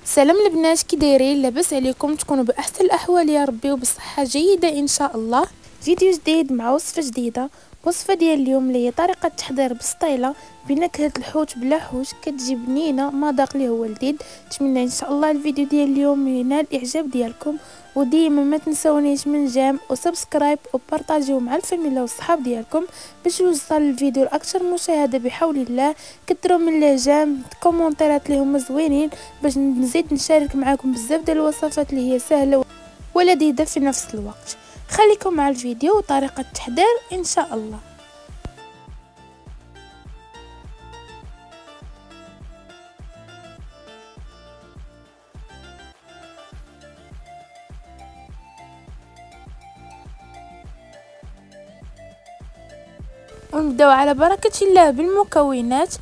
سلام البنات، كي دايرين؟ لاباس عليكم؟ تكونوا باحسن الاحوال يا ربي وبصحه جيده ان شاء الله. فيديو جديد مع وصفه جديده. وصفه ديال اليوم اللي هي طريقه تحضير بسطيله بنكهه الحوت بلا حوت، كتجي بنينه مذاق ليه هو لذيذ. نتمنى ان شاء الله الفيديو ديال اليوم ينال الاعجاب ديالكم، وديما ما تنسونيش من جيم وسبسكرايب وبارطاجيو مع الفاميلا والصحاب ديالكم باش يوصل الفيديو لاكثر مشاهده بحول الله. كثروا من لي جيم، كومونتيرات اللي هما زوينين باش نزيد نشارك معكم بزاف ديال الوصفات اللي هي سهله ولذيذه في نفس الوقت. خليكم مع الفيديو وطريقه التحضير ان شاء الله. ونبداو على بركه الله بالمكونات.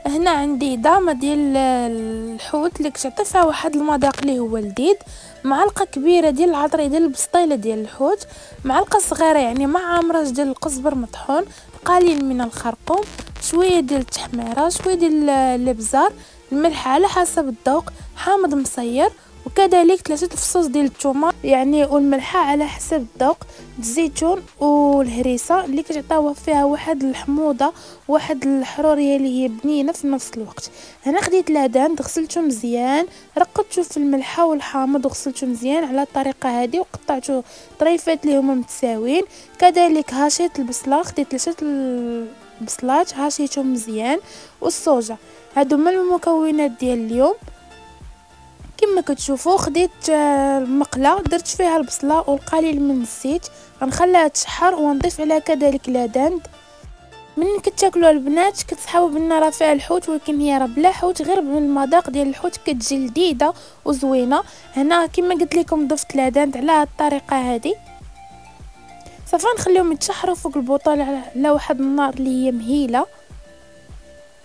هنا عندي ضامه ديال الحوت اللي كتعطي فيها واحد المذاق اللي هو لذيذ، معلقه كبيره ديال العطري ديال البسطيله ديال الحوت، معلقه صغيره يعني مع عمرج ديال القزبر مطحون، قليل من الخرقوم، شويه ديال التحميره، شويه ديال الابزار، الملح على حسب الذوق، حامض مصير، وكذلك 3 فصوص ديال الثومه يعني والملحه على حسب الذوق، الزيتون والهريسه اللي كتعطيو فيها واحد الحموضه واحد الحروريه اللي هي بنينه في نفس الوقت. هنا خديت لادان غسلته مزيان، رقدته في الملحه والحامض وغسلته مزيان على الطريقه هذه، وقطعته طريفات اللي هما متساويين. كذلك هاشيت البصله، خديت 3 البصلات هاشيتهم مزيان، والصوجه. هادو هما المكونات ديال اليوم. كما كتشوفوا خديت مقله درت فيها البصله والقليل من الزيت، غنخليها تشحر ونضيف عليها كذلك لادان. من كتاكلوا البنات كتصحاو بان راه فيها الحوت، ولكن هي راه بلا حوت، غير بالمذاق ديال الحوت كتجي لذيذه وزوينه. هنا كما قلت لكم ضفت لادان على هذه الطريقه هذه. صافي نخليهم يتشحروا فوق البوطه على واحد النار اللي هي مهيله.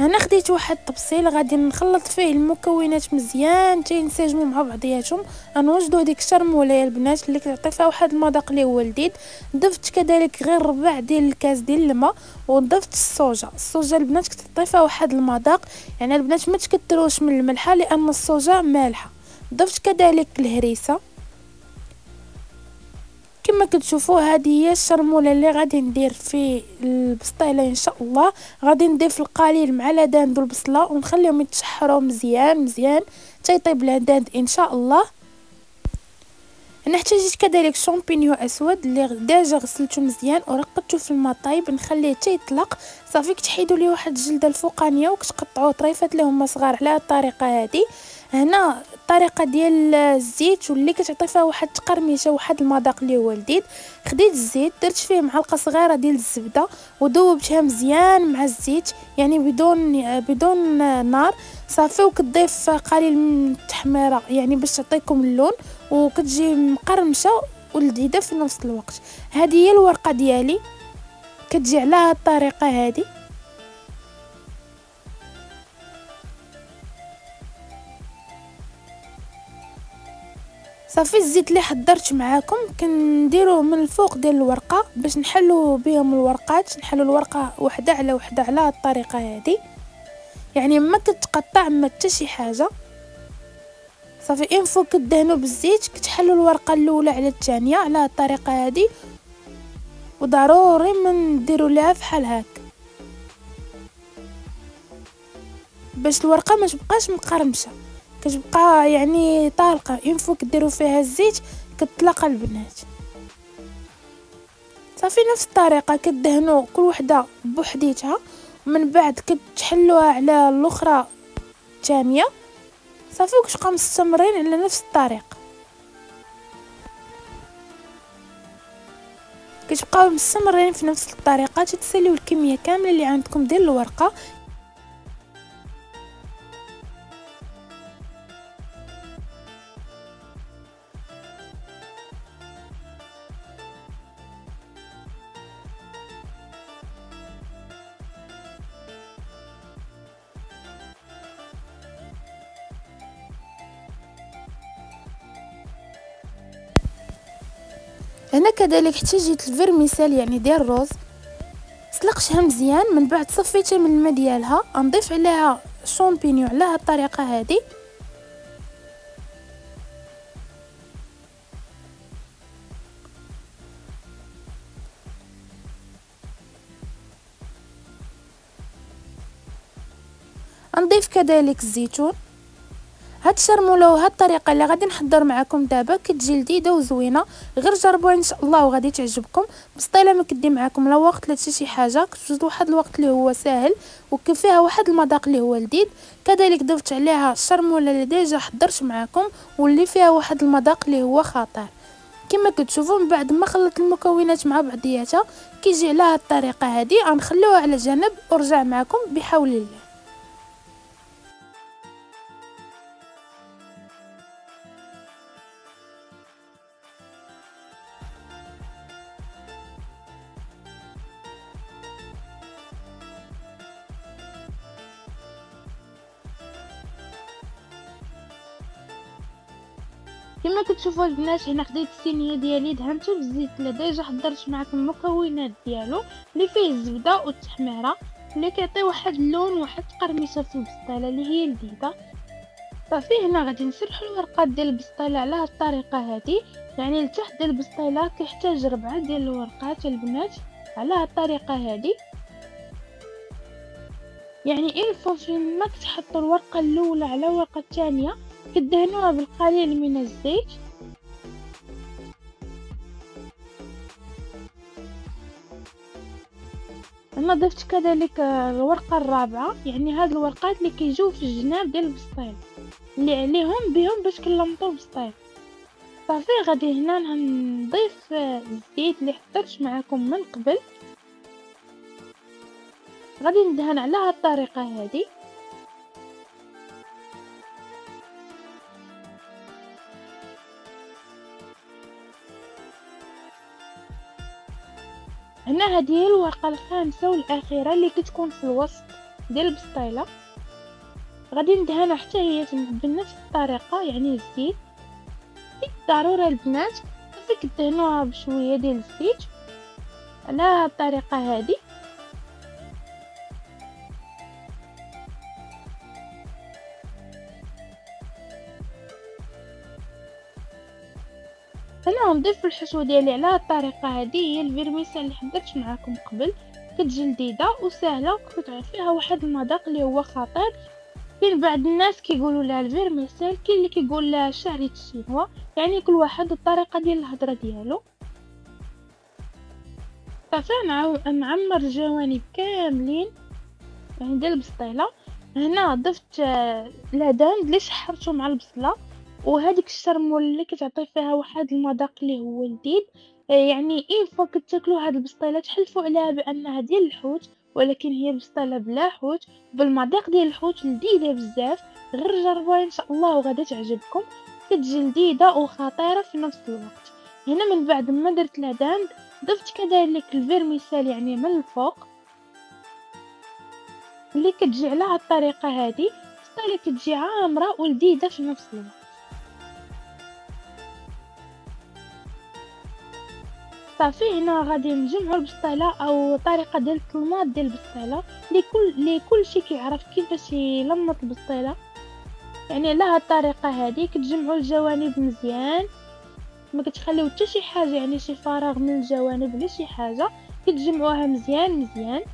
هنا خديت واحد الطبسيل غادي نخلط فيه المكونات مزيان حتى ينسجموا مع بعضياتهم. غنوجدوا هذيك الشرموله يا البنات اللي كتعطي فيها واحد المذاق اللي هو لذيذ. ضفت كذلك غير ربع ديال الكاس ديال الماء، وضفت الصوجه البنات كتعطي فيها واحد المذاق، يعني البنات ما تكثروش من الملحه لان الصوجه مالحه. ضفت كذلك الهريسه. كما كتشوفوا هذه هي الشرموله اللي غادي ندير في البسطيله ان شاء الله. غادي نضيف القليل مع لادان البصله ونخليهم يتشحروا مزيان حتى يطيب لادان ان شاء الله. انا احتاجيت كذلك شامبينيو اسود اللي ديجا غسلته مزيان ورقدته في الماء طايب، نخليه حتى يطلق. صافي كتحيدوا ليه واحد الجلده الفوقانيه وكتقطعوه طريفات اللي هما صغار على الطريقه هذه. هنا الطريقه ديال الزيت واللي كتعطي فيها واحد التقرميشه واحد المذاق اللي هو لذيذ. خديت الزيت درت فيه معلقه صغيره ديال الزبده وذوبتها مزيان مع الزيت، يعني بدون نار. صافي وكتضيف قليل من التحميره يعني باش تعطيكم اللون، وكتجي مقرمشه ولذيذه في نفس الوقت. هذه هي الورقه ديالي كتجي على هذه الطريقه هذه. صافي الزيت اللي حضرت معاكم كنديروه من الفوق ديال الورقه باش نحلو بهم الورقات، نحلو الورقه وحده على وحده على هذه الطريقه هذه، يعني ما كتقطع ما حتى شي حاجه. صافي انفو كدهنوا بالزيت كتحلوا الورقه الاولى على الثانيه على هذه الطريقه هذه، وضروري ما نديروا ليها بحال هكا باش الورقه ما تبقاش مقرمشه، كتبقى يعني طالقه. انفو كديروا فيها الزيت كتطلق البنات. صافي نفس الطريقه كدهنوا كل وحده بوحديتها، ومن بعد كتحلوها على الاخرى الثانيه. صافي وكتبقاو مستمرين على نفس الطريقه، كتبقاو مستمرين في نفس الطريقه تتساليو الكميه كامله اللي عندكم ديال الورقه. هنا كذلك احتاجيت الفرميسال يعني ديال الروز، سلقتها مزيان، من بعد صفيتها من الماء ديالها. نضيف عليها شامبينيو على هذه الطريقه هذه، نضيف كذلك الزيتون. هاد الشرموله وهاد الطريقه اللي غادي نحضر معكم دابا كتجي لذيذه وزوينه، غير جربوها ان شاء الله وغادي تعجبكم. بسطيله ما كدي معكم لا وقت لا حتى شي حاجه، كتوجد واحد الوقت اللي هو ساهل وفيها واحد المذاق اللي هو لذيذ. كذلك ضفت عليها الشرموله اللي ديجا حضرت معكم واللي فيها واحد المذاق اللي هو خطير. كما كتشوفوا من بعد ما خلط المكونات مع بعضياتها كيجي على هاد الطريقه هذه. غنخليوها على جنب ورجع معكم بحول الله. كما كتشوفوا البنات هنا خديت الصينيه ديالي دهنته بالزيت اللي ديجا حضرت معكم المكونات ديالو اللي فيه الزبده والتحميره اللي كيعطي واحد اللون وواحد القرمشه في البسطيله اللي هي لذيذه. صافي هنا غادي نسرحوا الورقات ديال البسطيله على هاد الطريقه هذه، يعني لتحت ديال البسطيله كيحتاج 4 ديال الورقات البنات على هاد الطريقه هذه. يعني فين ما كتحطوا الورقه الاولى على الورقه الثانيه كدهنوها بالقليل من الزيت. انا ضفت كذلك الورقه الرابعه، يعني هاد الورقات اللي كيجيو في الجناب ديال البسطيل اللي عليهم بهم باش كنلمطوا البسطيل. صافي غادي هنا نضيف الزيت اللي حضرت معكم من قبل، غادي ندهن على هاد الطريقه هذه. هنا هذه هي الورقه الخامسه والاخيره اللي كتكون في الوسط ديال البسطيله، غادي ندهنها حتى هي بنفس الطريقه، يعني الزيت ضروري البنات فيك تدهنوها بشويه ديال الزيت على هاد الطريقه هذه. انا نضيف الحشوه ديالي على هاد الطريقه هذه، هي الفيرميسيل اللي حضرت معكم قبل، كتجي لذيذه وسهله وكتعطي فيها واحد المذاق اللي هو خطير. كاين بعض الناس كيقولوا لها الفيرميسيل، كاين اللي كيقول لها شعريه الشينوا، يعني كل واحد الطريقه ديال الهضره ديالو. صافي نعمر الجوانب كاملين يعني ديال البسطيله. هنا ضفت الهدان اللي شحرته مع البصله وهذيك الشرمول اللي كتعطي فيها واحد المذاق اللي هو لذيذ. يعني فوا كتاكلوا هاد البسطيله تحلفوا عليها بانها ديال الحوت، ولكن هي البسطيله بلا حوت بالمذاق ديال الحوت، لذيذه بزاف. غير جربوها ان شاء الله وغادي تعجبكم، كتجي لذيذه وخطيره في نفس الوقت. هنا من بعد ما درت الهدان ضفت كذلك الفيرميسيل يعني من الفوق اللي كتجي على هاد الطريقه هذه. البسطيله كتجي عامره ولذيذه في نفس الوقت. صافي هنا غادي نجمعوا البسطيله او طريقه ديال الطلماط ديال البسطيله لكل شي كيعرف كيفاش يلمط البسطيله، يعني على هاد الطريقه هذه كتجمعوا الجوانب مزيان، ما كتخليو حتى شي حاجه يعني شي فراغ من الجوانب ولا شي حاجه، كتجمعوها مزيان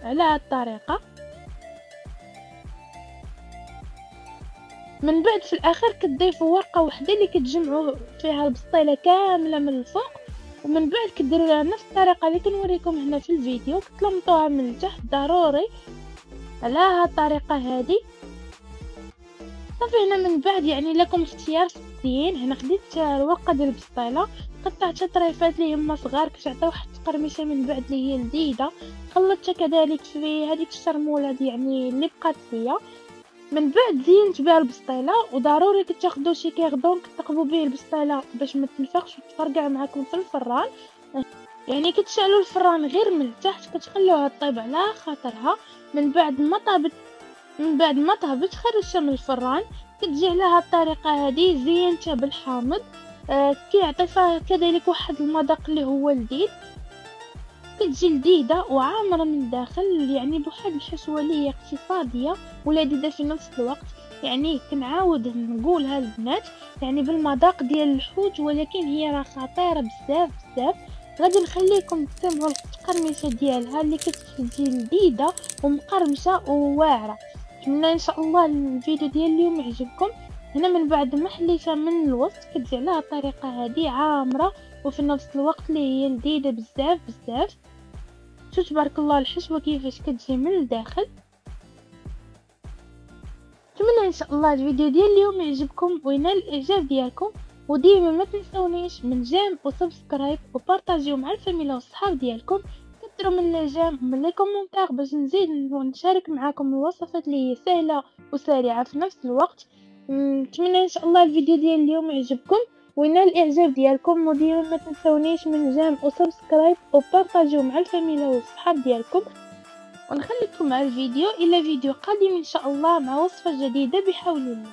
على هاد الطريقه. من بعد في الاخر كتضيفوا ورقه واحده اللي كتجمعوا فيها البسطيله كامله من الفوق، ومن بعد كديروا لها نفس الطريقه اللي كنوريكم هنا في الفيديو، كتلمطوها من التحت ضروري على هاد الطريقه هذه. صافي هنا من بعد يعني لكم اختيار في التزيين. هنا خديت الورقه ديال البسطيله قطعتها طريفات اللي هما صغار كتعطي واحد التقرمشه من بعد اللي هي لذيذه، خلطتها كذلك في هذيك الشرموله دي يعني اللي بقات فيا. من بعد زينت بها البسطيله، وضروري كتاخذوا شي كيغدون كتقبوا به البسطيله باش ما تنفخش وتفرقع معكم في الفران، يعني كتشعلوا الفران غير من التحت كتخلوها طيب على خاطرها. من بعد ما طابت خرجتها من الفران، كتجي على هاد الطريقه هذه زينتها بالحامض. كيعطي فيها كذلك واحد المذاق اللي هو لذيذ، كتجي لذيذه وعامره من الداخل، يعني بواحد الحشوه اللي هي اقتصاديه ولذيذه في نفس الوقت. يعني كنعاود نقولها البنات يعني بالمذاق ديال الحوت، ولكن هي راه خطيره بزاف. غادي نخليكم تسمعوا القرمشه ديالها اللي كتجي لذيذه ومقرمشه وواعره. نتمنى ان شاء الله الفيديو ديال اليوم يعجبكم. هنا من بعد ما حليتها من الوسط كتجي عليها الطريقه هذه عامره وفي نفس الوقت اللي هي لذيذه بزاف بزاف. شوف تبارك الله الحشوه كيفاش كتجي من الداخل. نتمنى ان شاء الله الفيديو ديال اليوم يعجبكم وينال الاعجاب ديالكم، وديما ما تنسونيش من جيم وسبسكرايب وبارطاجيو مع الفاميلا والصحاب ديالكم. كثروا من الجيم ومن لي كومونتير باش نزيد نشارك معكم الوصفات اللي هي سهله وسريعه في نفس الوقت. نتمنى ان شاء الله الفيديو ديال اليوم يعجبكم وينال الاعجاب ديالكم، وديما ما تنسونيش من جيم وسبسكرايب وبارطاجيو مع الفاميلا والصحاب ديالكم. ونخليكم مع الفيديو الى فيديو قادم ان شاء الله مع وصفه جديده بحول الله.